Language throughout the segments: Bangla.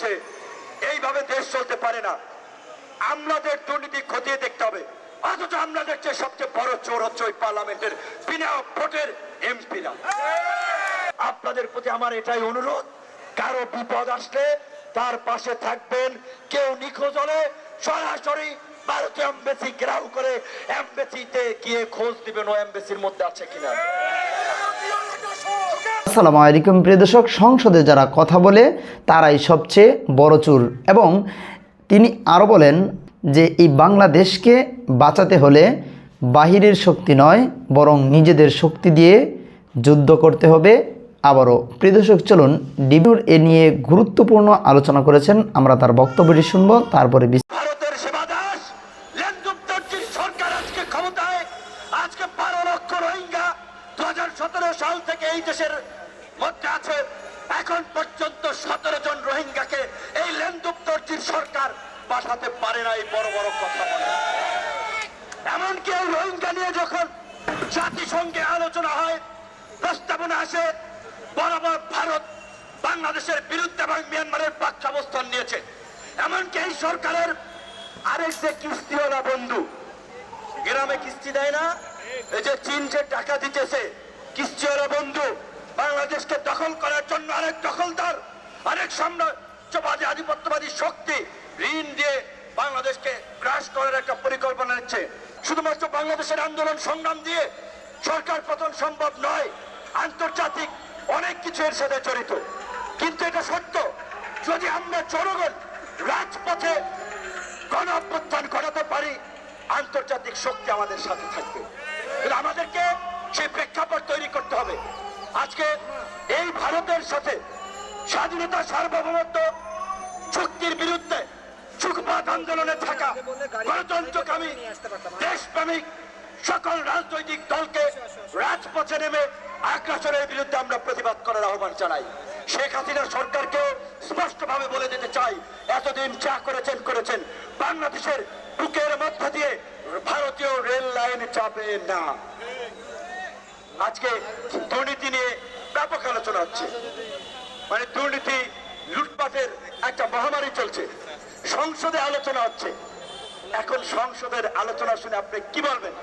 যে এইভাবে দেশ চলতে পারে না, আমলাদের দুর্নীতি খতিয়ে দেখতে হবে। অথচ আমরা দেখছি সবচেয়ে বড় চোর হচ্ছে ওই পার্লামেন্টের বিনা ভোটের এমপিরা। আপনাদের প্রতি আমার এটাই অনুরোধ, কারো বিপদ আসলে তার পাশে থাকবেন। কেউ নিখোঁজ হলে সরাসরি ভারতীয় এমবেসি ঘেরাও করে এমবেসিতে গিয়ে খোঁজ দিবেন ও এমবেসির মধ্যে আছে কিনা। আসসালামু আলাইকুম প্রিয় দর্শক, সংসদে যারা কথা বলে তারাই সবচেয়ে বড় চোর। এবং তিনি আরও বলেন যে এই বাংলাদেশকে বাঁচাতে হলে বাহিরের শক্তি নয় বরং নিজেদের শক্তি দিয়ে যুদ্ধ করতে হবে। আবারও প্রিয় দর্শক, চলুন ডিবিউর এ নিয়ে গুরুত্বপূর্ণ আলোচনা করেছেন, আমরা তার বক্তব্যটি শুনবো, তারপরে ভারতের সেবাদাস লেনদুপ্তর্জির সরকার আজকে ক্ষমতায়। আজকে 12 লক্ষ রোহিঙ্গা 2017 সাল থেকে এই দেশের মধ্যে আছে। এখন পর্যন্ত 17 জন রোহিঙ্গাকে এই লেনদুপ্তর্জির সরকার পাঠাতে পারে না। এই বড় বড় কথা বলে, এমনকি এই রোহিঙ্গা নিয়ে যখন জাতিসংঘে আলোচনা হয়, প্রস্তাবনা আসে, বরাবর ভারত বাংলাদেশের বিরুদ্ধে এবং মিয়ানমারের পক্ষে অবস্থান নিয়েছে। এমনকি এই সরকারের আরেক যে কিস্তিওয়ালা বন্ধু, গ্রামে কিস্তি দেয় না, এই যে চীন যে টাকা দিতেছে, কিস্তিওয়ালা বন্ধু বাংলাদেশকে দখল করার জন্য আরেক দখলদার, আরেক সাম্রাজ্যবাদী আধিপত্যবাদী শক্তি ঋণ দিয়ে বাংলাদেশকে ক্রাশ করার একটা পরিকল্পনা নিচ্ছে। শুধুমাত্র বাংলাদেশের আন্দোলন সংগ্রাম দিয়ে সরকার পতন সম্ভব নয়, আন্তর্জাতিক অনেক কিছু এর সাথে জড়িত। কিন্তু এটা সত্য, যদি আমরা জনগণ রাজপথে গণ অভ্যুত্থান ঘটাতে পারি, আন্তর্জাতিক শক্তি আমাদের সাথে থাকবে। কিন্তু আমাদেরকে সেই প্রেক্ষাপট তৈরি করতে হবে। আজকে এই ভারতের সাথে স্বাধীনতা সার্বভৌমত্ব চুক্তির বিরুদ্ধে সুখপাত আন্দোলনে থাকা গণতন্ত্রকামী দেশপ্রেমিক সকল রাজনৈতিক দলকে রাজপথে নেমে আগ্রাসনের বিরুদ্ধে আমরা প্রতিবাদ করার আহ্বান জানাই। শেখ হাসিনা সরকারকে স্পষ্টভাবে বলে দিতে চাই, এতদিন যা করেছেন বাংলাদেশের বুকের মধ্য দিয়ে ভারতীয় রেল লাইন যাবে না। আজকে দুর্নীতি নিয়ে ব্যাপক আলোচনা হচ্ছে, মানে দুর্নীতি লুটপাটের একটা মহামারী চলছে। সংসদে আলোচনা হচ্ছে। এখন সংসদের আলোচনা শুনে আপনি কি বলবেন?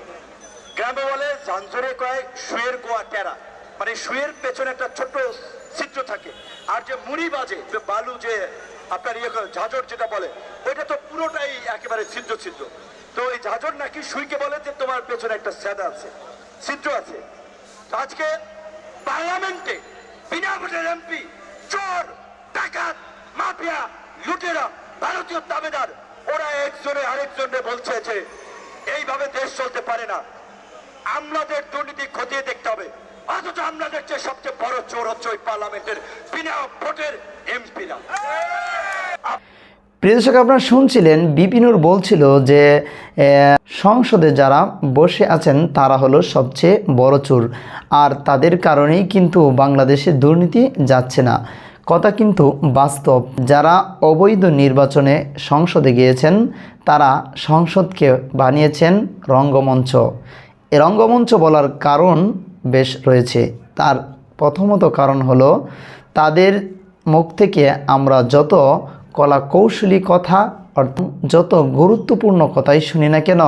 গ্রামে বলে জাঞ্জরে কয় শুয়ের গোয়া টেরা, মানে শুয়ের পেছনে একটা ছোট ছিদ্র থাকে, আর যে মুড়ি বাজে বালু যে আপনার ঝাঁঝর যেটা বলে, ওইটা তো পুরোটাই একেবারে ছিদ্র ছিদ্র। তো এই ঝাঁঝর নাকি শুইকে বলে যে তোমার পেছনে একটা স্যাদা আছে, ছিদ্র আছে। আজকে পার্লামেন্টে বিনা ভোটের এমপি, চোর, ডাকাত, মাফিয়া, লুটেরা, ভারতীয় দাবেদার, ওরা একজনে আরেকজনে বলছে যে এইভাবে দেশ চলতে পারে না, আমলাদের দুর্নীতি খতিয়ে দেখতে হবে। অথচ আমরা দেখছি সবচেয়ে বড় চোর হচ্ছে ওই পার্লামেন্টের বিনা ভোটের এমপিরা। প্রিয় দর্শক, আপনারা শুনছিলেন বিপিনুর বলছিল যে সংসদে যারা বসে আছেন তারা হলো সবচেয়ে বড় চোর, আর তাদের কারণেই কিন্তু বাংলাদেশে দুর্নীতি যাচ্ছে না। কথা কিন্তু বাস্তব। যারা অবৈধ নির্বাচনে সংসদে গিয়েছেন তারা সংসদকে বানিয়েছেন রঙ্গমঞ্চ। এ রঙ্গমঞ্চ বলার কারণ বেশ রয়েছে। তার প্রথমত কারণ হলো তাদের মুখ থেকে আমরা যত কলা কৌশলী কথা, যত গুরুত্বপূর্ণ কথাই শুনি না কেন,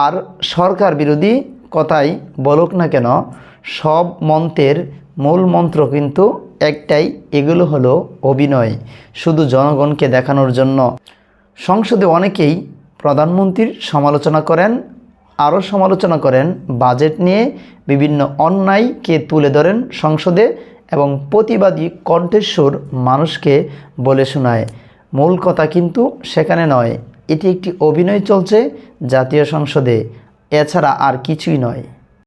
আর সরকার বিরোধী কথাই বলুক না কেন, সব মন্ত্রের মূল মন্ত্র কিন্তু একটাই, এগুলো হলো অভিনয়, শুধু জনগণকে দেখানোর জন্য। সংসদে অনেকেই প্রধানমন্ত্রীর সমালোচনা করেন, আরও সমালোচনা করেন বাজেট নিয়ে, বিভিন্ন অন্যায়কে তুলে ধরেন সংসদে এবং প্রতিবাদী কণ্ঠস্বর মানুষকে বলে শোনায়। মূল কথা কিন্তু সেখানে নয়, এটি একটি অভিনয় চলছে জাতীয় সংসদে, এছাড়া আর কিছুই নয়।